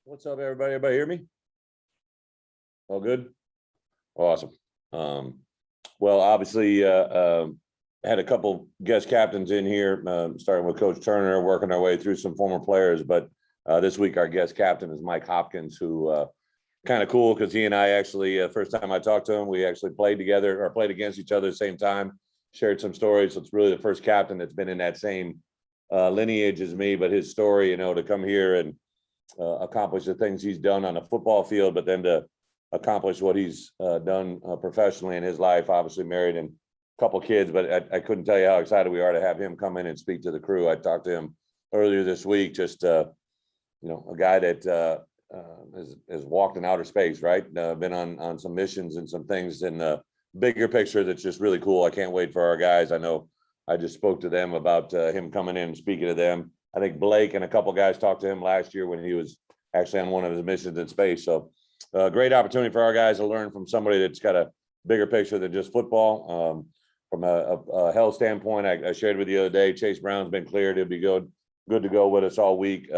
What's up, everybody? Everybody hear me? All good? Awesome. Well, obviously, had a couple guest captains in here, starting with Coach Turner, working our way through some former players. But this week, our guest captain is Mike Hopkins, who kind of cool because he and I actually, first time I talked to him, we actually played together or played against each other at the same time, shared some stories. So it's really the first captain that's been in that same lineage as me. But his story, to come here and accomplish the things he's done on the football field, but then to accomplish what he's done professionally in his life, obviously married and a couple kids, but I couldn't tell you how excited we are to have him come in and speak to the crew. I talked to him earlier this week, just, a guy that has walked in outer space, right? Been on some missions and some things in the bigger picture that's just really cool. I can't wait for our guys. I know I just spoke to them about him coming in and speaking to them. I think Blake and a couple guys talked to him last year when he was actually on one of his missions in space. So great opportunity for our guys to learn from somebody that's got a bigger picture than just football. From a health standpoint, I shared with you the other day, Chase Brown's been cleared. He'll be good to go with us all week.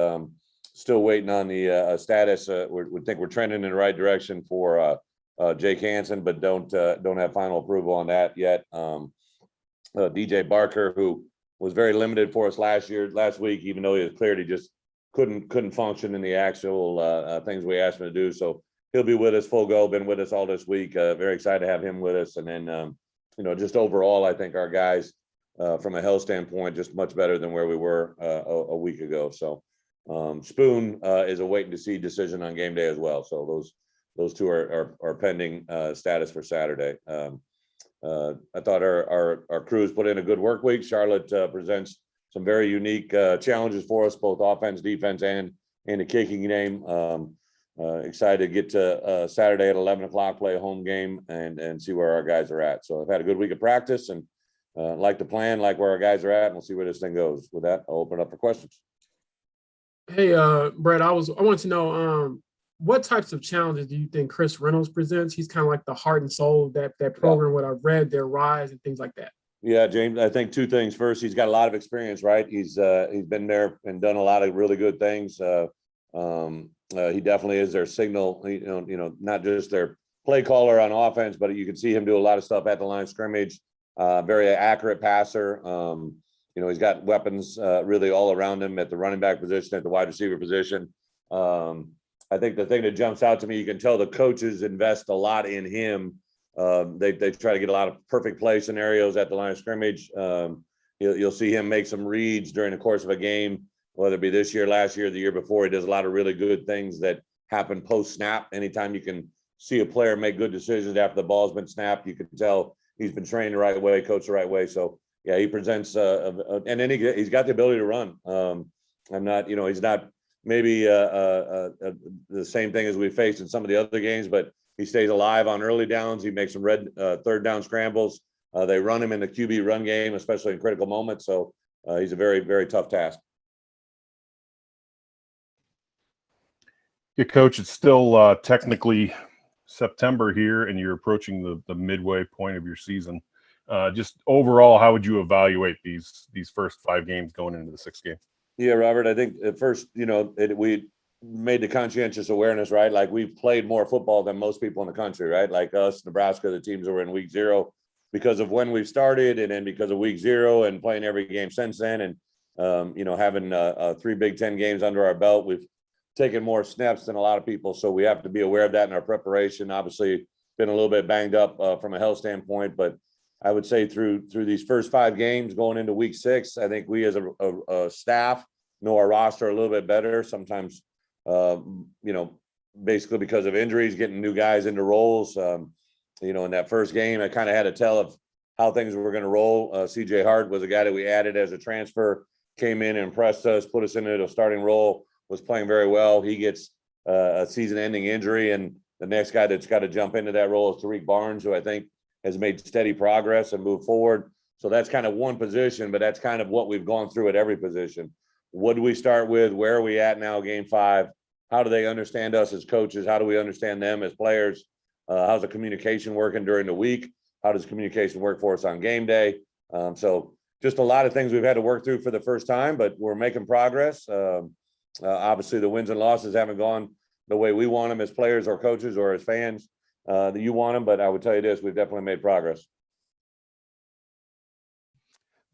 Still waiting on the status. We think we're trending in the right direction for Jake Hansen, but don't have final approval on that yet. DJ Barker, who was very limited for us last week, even though he was cleared, he just couldn't function in the actual things we asked him to do. So he'll be with us full go, been with us all this week. Very excited to have him with us. And then, just overall, I think our guys from a health standpoint, just much better than where we were a week ago. So Spoon is a waiting to see decision on game day as well. So those two are pending status for Saturday. I thought our crews put in a good work week. Charlotte presents some very unique challenges for us, both offense, defense, and the kicking game. Excited to get to Saturday at 11 o'clock, play a home game and see where our guys are at. So I've had a good week of practice and like the plan, like where our guys are at, and we'll see where this thing goes. With that, I'll open it up for questions. Hey, Brett, I want to know what types of challenges do you think Chris Reynolds presents? He's kind of like the heart and soul of that program. What I've read, their rise and things like that. Yeah, James, I think two things. First, he's got a lot of experience, right? He's been there and done a lot of really good things. He definitely is their signal, not just their play caller on offense, but you can see him do a lot of stuff at the line of scrimmage. Very accurate passer. He's got weapons really all around him at the running back position, at the wide receiver position. I think the thing that jumps out to me, you can tell the coaches invest a lot in him. They try to get a lot of perfect play scenarios at the line of scrimmage. You'll see him make some reads during the course of a game, whether it be this year, last year, the year before. He does a lot of really good things that happen post-snap. Anytime you can see a player make good decisions after the ball's been snapped, you can tell he's been trained the right way, coached the right way. So, yeah, he presents and then he's got the ability to run. He's not maybe the same thing as we faced in some of the other games, but he stays alive on early downs. He makes some third down scrambles. They run him in the QB run game, especially in critical moments. So he's a very, very tough task. Yeah, Coach, it's still technically September here, and you're approaching the midway point of your season. Just overall, how would you evaluate these first 5 games going into the 6th game? Yeah, Robert, I think at first, we made the conscientious awareness, right? Like we've played more football than most people in the country, right? Like us, Nebraska, the teams that were in week 0 because of when we started, and then because of week 0 and playing every game since then. And, having 3 Big Ten games under our belt, we've taken more snaps than a lot of people. So we have to be aware of that in our preparation. Obviously been a little bit banged up from a health standpoint, but I would say through these first 5 games going into week 6, I think we as a staff know our roster a little bit better. Sometimes, basically because of injuries, getting new guys into roles. In that first game, I kind of had a tell of how things were going to roll. CJ Hart was a guy that we added as a transfer, came in and impressed us, put us into a starting role, was playing very well. He gets a season-ending injury, and the next guy that's got to jump into that role is Tariq Barnes, who I think has made steady progress and moved forward. So that's kind of one position, but that's kind of what we've gone through at every position. What do we start with? Where are we at now, game 5? How do they understand us as coaches? How do we understand them as players? How's the communication working during the week? How does communication work for us on game day? So just a lot of things we've had to work through for the first time, but we're making progress. Obviously, the wins and losses haven't gone the way we want them as players or coaches or as fans that you want them. But I would tell you this, we've definitely made progress.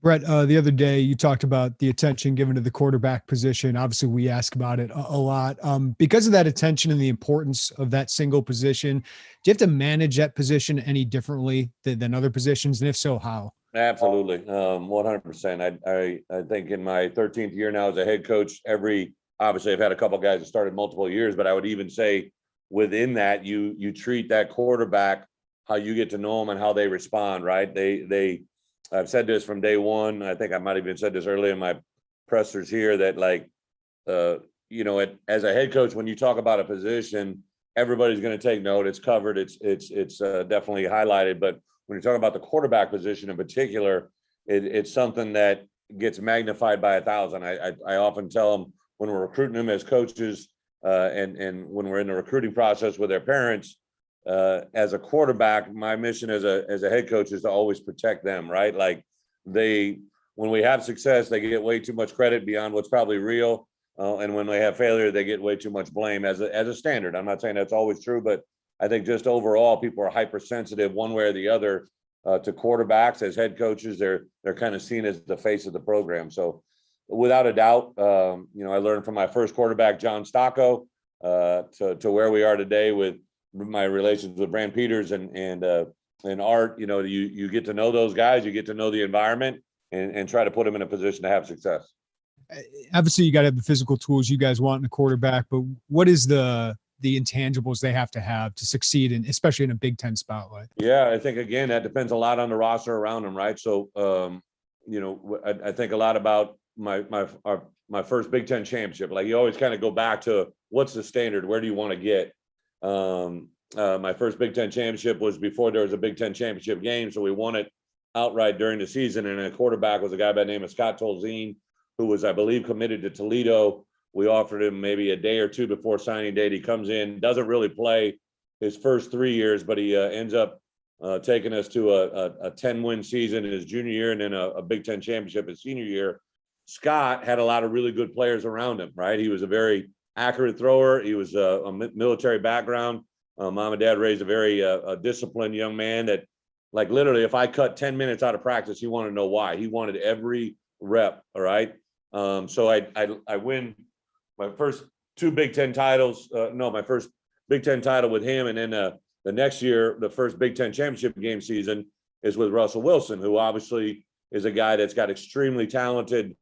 Bret, the other day you talked about the attention given to the quarterback position. Obviously, we ask about it a lot. Because of that attention and the importance of that single position, do you have to manage that position any differently than other positions? And if so, how? Absolutely. 100%. I think in my 13th year now as a head coach, obviously I've had a couple of guys that started multiple years, but I would even say within that, you treat that quarterback how you get to know them and how they respond, right? I've said this from day one. I think I might have even said this earlier in my pressers here that as a head coach, when you talk about a position, everybody's going to take note. It's covered. It's definitely highlighted. But when you're talking about the quarterback position in particular, it's something that gets magnified by 1,000. I often tell them when we're recruiting them as coaches and when we're in the recruiting process with their parents, as a quarterback, my mission as a head coach is to always protect them, right? Like when we have success, they get way too much credit beyond what's probably real. And when they have failure, they get way too much blame as a standard. I'm not saying that's always true, but I think just overall, people are hypersensitive one way or the other to quarterbacks. As head coaches, they're kind of seen as the face of the program. So without a doubt, I learned from my first quarterback, John Stocco, to where we are today with my relations with Brand Peters and Art. You get to know those guys, you get to know the environment and try to put them in a position to have success. Obviously, you got to have the physical tools you guys want in a quarterback, but what is the intangibles they have to succeed in, especially in a Big Ten spotlight? Yeah, I think again that depends a lot on the roster around them, right? So, I think a lot about my first Big Ten championship. Like you always kind of go back to what's the standard, where do you want to get? My first Big Ten championship was before there was a Big Ten championship game, so we won it outright during the season. And a quarterback was a guy by the name of Scott Tolzien, who was, I believe, committed to Toledo. We offered him maybe a day or two before signing date. He comes in, doesn't really play his first 3 years, but he ends up taking us to a 10-win season in his junior year and then a Big Ten championship his senior year. Scott had a lot of really good players around him, right? He was a very accurate thrower. He was a military background. Mom and dad raised a very disciplined young man that, like, literally, if I cut 10 minutes out of practice, he wanted to know why. He wanted every rep, all right? So I win my first two Big Ten titles. My first Big Ten title with him. And then the next year, the first Big Ten championship game season is with Russell Wilson, who obviously is a guy that's got extremely talented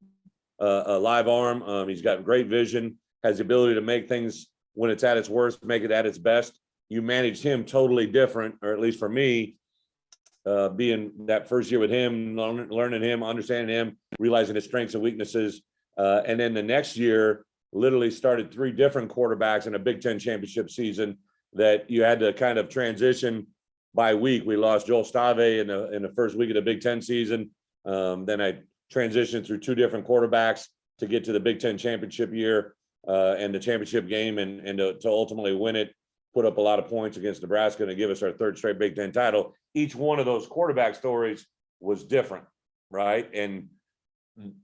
a live arm. He's got great vision, has the ability to make things when it's at its worst, make it at its best. You managed him totally different, or at least for me, being that first year with him, learning him, understanding him, realizing his strengths and weaknesses. And then the next year, literally started three different quarterbacks in a Big Ten championship season that you had to kind of transition by week. We lost Joel Stave in the first week of the Big Ten season. Then I transitioned through two different quarterbacks to get to the Big Ten championship year and the championship game and to ultimately win it, put up a lot of points against Nebraska and give us our third straight Big Ten title. Each one of those quarterback stories was different, right? And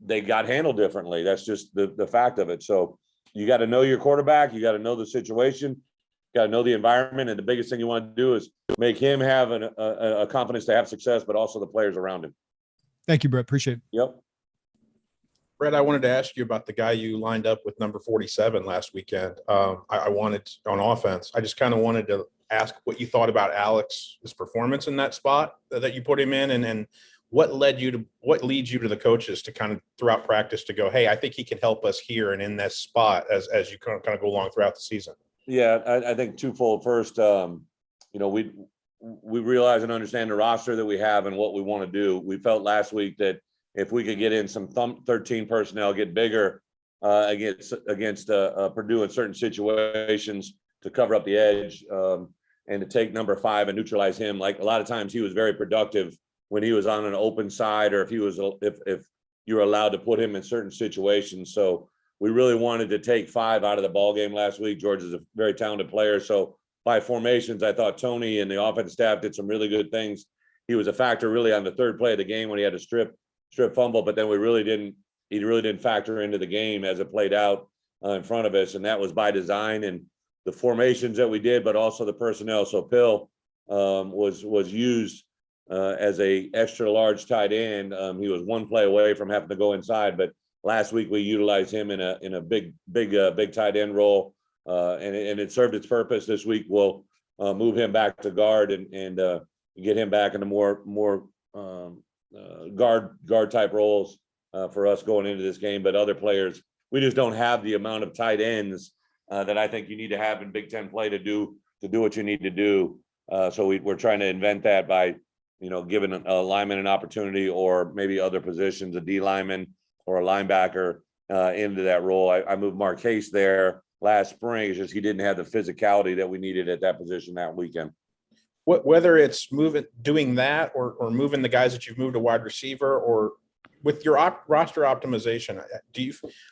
they got handled differently. That's just the fact of it. So you got to know your quarterback. You got to know the situation. Got to know the environment. And the biggest thing you want to do is make him have a confidence to have success, but also the players around him. Thank you, Bret. Appreciate it. Yep. Bret, I wanted to ask you about the guy you lined up with number 47 last weekend. I wanted on offense. I just kind of wanted to ask what you thought about Alex's performance in that spot that you put him in, and what leads you to the coaches to kind of throughout practice to go, hey, I think he can help us here and in this spot as you kind of go along throughout the season. Yeah, I think twofold. First, we realize and understand the roster that we have and what we want to do. We felt last week that if we could get in some 13 personnel, get bigger against Purdue in certain situations to cover up the edge and to take number 5 and neutralize him. Like a lot of times he was very productive when he was on an open side, or if you were allowed to put him in certain situations. So we really wanted to take 5 out of the ball game last week. George is a very talented player. So by formations, I thought Tony and the offense staff did some really good things. He was a factor really on the third play of the game when he had a strip fumble, but then he really didn't factor into the game as it played out. in front of us, and that was by design and the formations that we did, but also the personnel. So Pill was used as a extra large tight end. He was one play away from having to go inside, but last week we utilized him in a big tight end role, and it served its purpose. This week we'll move him back to guard and get him back into more guard type roles for us going into this game. But other players, we just don't have the amount of tight ends that I think you need to have in Big Ten play to do what you need to do. So we're trying to invent that by, giving a lineman an opportunity, or maybe other positions, a D lineman or a linebacker into that role. I moved Marquise there last spring. It's just he didn't have the physicality that we needed at that position that weekend. Whether it's doing that or moving the guys that you've moved to wide receiver, or with your roster optimization,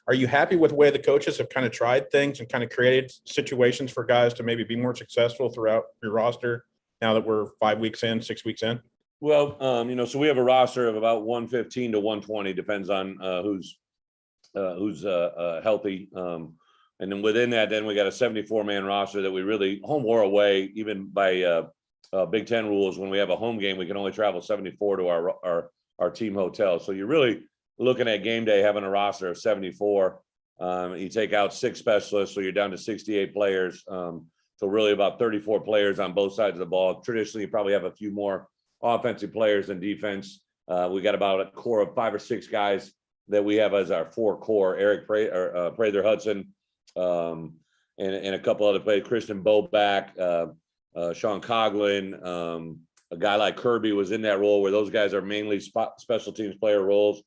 are you happy with the way the coaches have kind of tried things and kind of created situations for guys to maybe be more successful throughout your roster now that we're 5 weeks in, 6 weeks in? Well, so we have a roster of about 115 to 120, depends on who's healthy. And then within that, then we got a 74-man roster that we really, home or away, even by Big Ten rules, when we have a home game, we can only travel 74 to our team hotel. So you're really looking at game day having a roster of 74. You take out 6 specialists, so you're down to 68 players. So really about 34 players on both sides of the ball. Traditionally, you probably have a few more offensive players than defense. We got about a core of 5 or 6 guys that we have as our 4 core: Eric Prather Hudson, and a couple other players, Christian Boback, Sean Coughlin, a guy like Kirby was in that role, where those guys are mainly special teams player roles.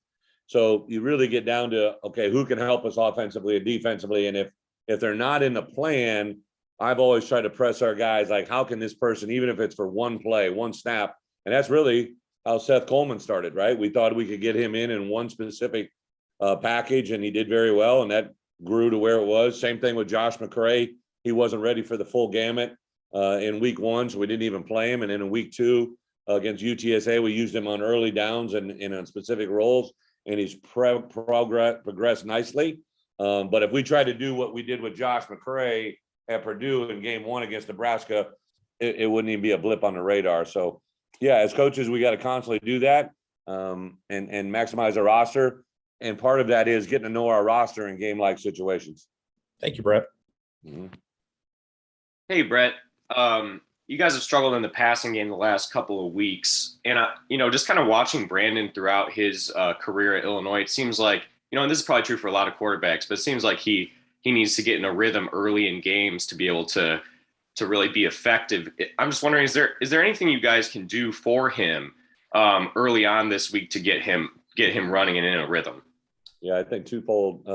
So you really get down to, okay, who can help us offensively and defensively? And if they're not in the plan, I've always tried to press our guys, like, how can this person, even if it's for one play, one snap? And that's really how Seth Coleman started, right? We thought we could get him in one specific package, and he did very well, and that grew to where it was. Same thing with Josh McCray. He wasn't ready for the full gamut in week 1, so we didn't even play him. And then in week 2 against UTSA, we used him on early downs and on specific roles, and he's progressed nicely. But if we try to do what we did with Josh McCray at Purdue in game 1 against Nebraska, it wouldn't even be a blip on the radar. So yeah, as coaches, we got to constantly do that and maximize our roster. And part of that is getting to know our roster in game-like situations. Thank you, Brett. Mm-hmm. Hey, Brett. You guys have struggled in the passing game the last couple of weeks. And, just kind of watching Brandon throughout his career at Illinois, it seems like, and this is probably true for a lot of quarterbacks, but it seems like he needs to get in a rhythm early in games to be able to really be effective. I'm just wondering, is there anything you guys can do for him early on this week to get him running and in a rhythm? Yeah, I think twofold.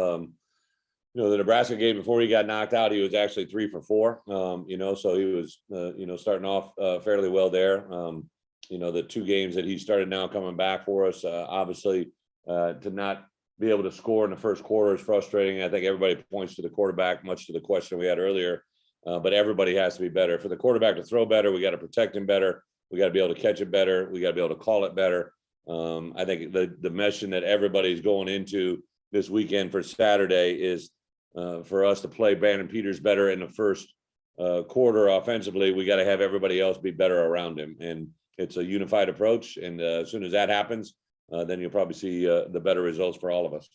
The Nebraska game before he got knocked out, he was actually 3 for 4. So he was, starting off fairly well there. The 2 games that he started now coming back for us, obviously, to not be able to score in the first quarter is frustrating. I think everybody points to the quarterback, much to the question we had earlier. But everybody has to be better. For the quarterback to throw better, we got to protect him better. We got to be able to catch it better. We got to be able to call it better. I think the mission that everybody's going into this weekend for Saturday is for us to play Brandon Peters better in the first quarter offensively. We got to have everybody else be better around him. And it's a unified approach. And as soon as that happens, then you'll probably see the better results for all of us.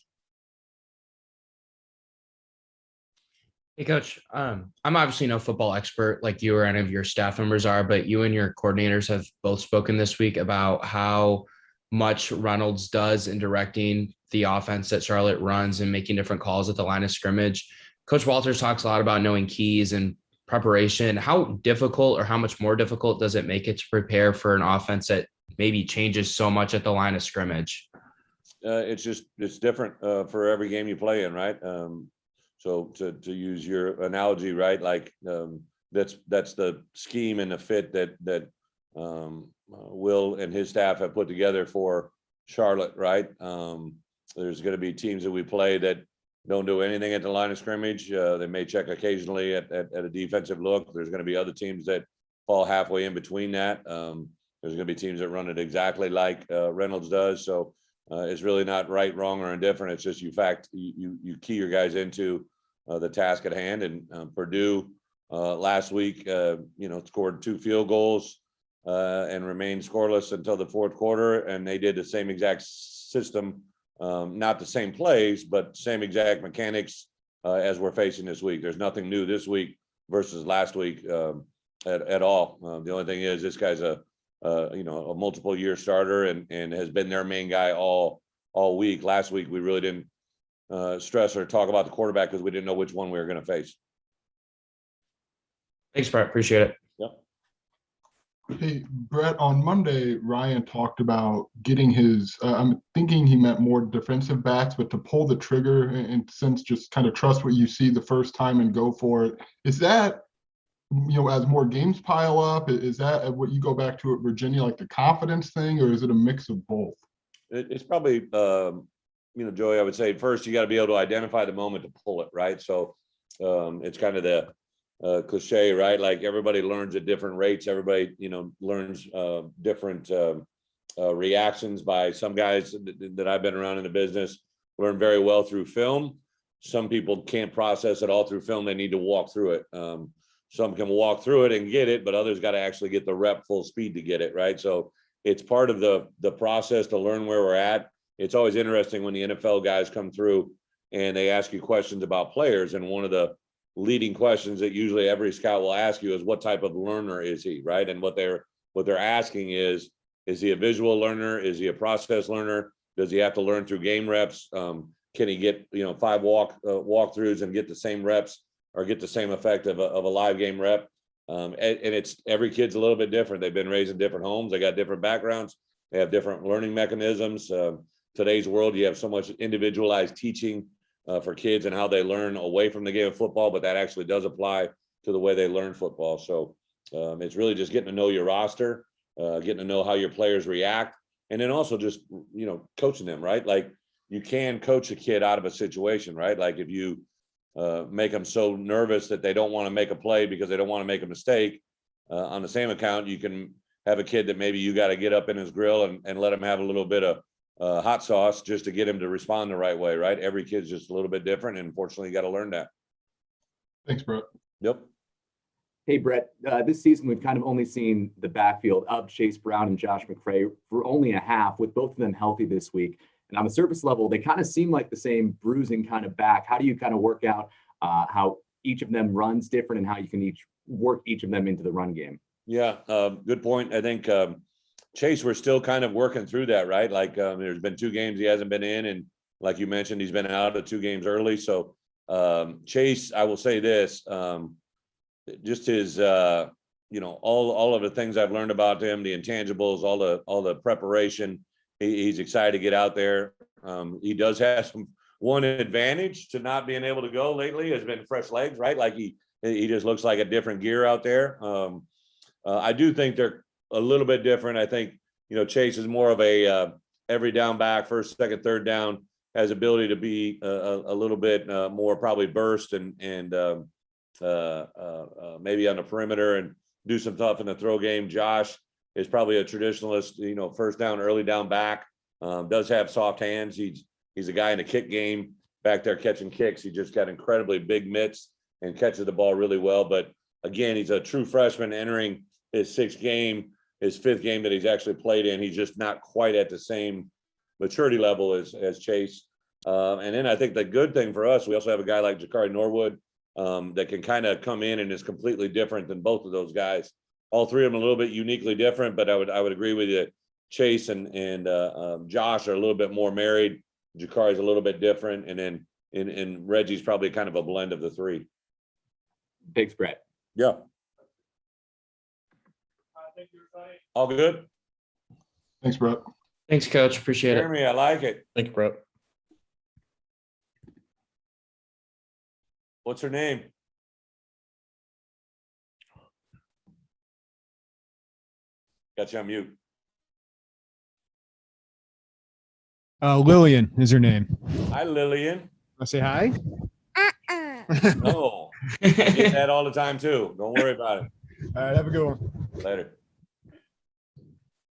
Hey, Coach, I'm obviously no football expert like you or any of your staff members are, but you and your coordinators have both spoken this week about how much Reynolds does in directing the offense that Charlotte runs and making different calls at the line of scrimmage. Coach Walters talks a lot about knowing keys and preparation. How difficult or how much more difficult does it make it to prepare for an offense that maybe changes so much at the line of scrimmage? It's different for every game you play in, right? So to use your analogy, right, like that's the scheme and the fit that Will and his staff have put together for Charlotte, right? There's going to be teams that we play that don't do anything at the line of scrimmage. They may check occasionally at a defensive look. There's going to be other teams that fall halfway in between that. There's going to be teams that run it exactly like Reynolds does. So it's really not right, wrong, or indifferent. It's just you key your guys into the task at hand. And Purdue last week, scored 2 field goals and remained scoreless until the fourth quarter. And they did the same exact system, not the same plays, but same exact mechanics as we're facing this week. There's nothing new this week versus last week at all. The only thing is this guy's a multiple year starter and has been their main guy all week. Last week, we really didn't stress or talk about the quarterback because we didn't know which one we were going to face. Thanks, Brett. Appreciate it. Yep. Hey, Brett, on Monday, Ryan talked about getting his, I'm thinking he meant more defensive backs, but to pull the trigger and sense just kind of trust what you see the first time and go for it. Is that, as more games pile up, is that what you go back to at Virginia, like the confidence thing, or is it a mix of both? It's probably, Joey, I would say first you got to be able to identify the moment to pull it, right? So it's kind of the cliche, right? Like everybody learns at different rates. Everybody, learns different reactions by some guys that I've been around in the business learn very well through film. Some people can't process it all through film. They need to walk through it. Some can walk through it and get it, but others got to actually get the rep full speed to get it, right? So it's part of the process to learn where we're at. It's always interesting when the NFL guys come through and they ask you questions about players. And one of the leading questions that usually every scout will ask you is what type of learner is he, right? And what they're asking is he a visual learner? Is he a process learner? Does he have to learn through game reps? Can he get 5 walkthroughs and get the same reps or get the same effect of a live game rep? And it's every kid's a little bit different. They've been raised in different homes. They got different backgrounds. They have different learning mechanisms. Today's world, you have so much individualized teaching for kids and how they learn away from the game of football, but that actually does apply to the way they learn football. So it's really just getting to know your roster, getting to know how your players react, and then also just, coaching them, right? Like you can coach a kid out of a situation, right? Like if you make them so nervous that they don't want to make a play because they don't want to make a mistake, on the same account, you can have a kid that maybe you got to get up in his grill and let him have a little bit of hot sauce just to get him to respond the right way, right? Every kid's just a little bit different, and unfortunately, you got to learn that. Thanks, Brett. Yep. Hey, Brett, this season we've kind of only seen the backfield of Chase Brown and Josh McCray for only a half, with both of them healthy this week. And on the surface level, they kind of seem like the same bruising kind of back. How do you kind of work out how each of them runs different and how you can work each of them into the run game? Yeah, good point. I think Chase, we're still kind of working through that, right? Like there's been 2 games he hasn't been in, and like you mentioned, he's been out of 2 games early. So Chase, I will say this, just his, all of the things I've learned about him, the intangibles, all the preparation. He's excited to get out there. He does have one advantage to not being able to go lately has been fresh legs, right? Like he just looks like a different gear out there. I do think they're a little bit different. I think, Chase is more of a every down back, first, second, third down, has ability to be a little bit more probably burst and maybe on the perimeter and do some tough in the throw game. Josh is probably a traditionalist, first down, early down back, does have soft hands. He's a guy in the kick game back there catching kicks. He just got incredibly big mitts and catches the ball really well. But again, he's a true freshman entering his 6th game, his 5th game that he's actually played in. He's just not quite at the same maturity level as Chase. And then I think the good thing for us, we also have a guy like Jakari Norwood that can kind of come in and is completely different than both of those guys. All 3 of them a little bit uniquely different, but I would agree with you. Chase and Josh are a little bit more married. Jakari's a little bit different, and then and Reggie's probably kind of a blend of the 3. Thanks, Brett. Yeah. All good. Thanks, Brett. Thanks, Coach. Appreciate it. Jeremy, I like it. Thank you, Brett. What's her name? Got you on mute. Lillian is her name. Hi, Lillian. I'll say hi. No, I get that all the time too. Don't worry about it. All right, have a good one. Later.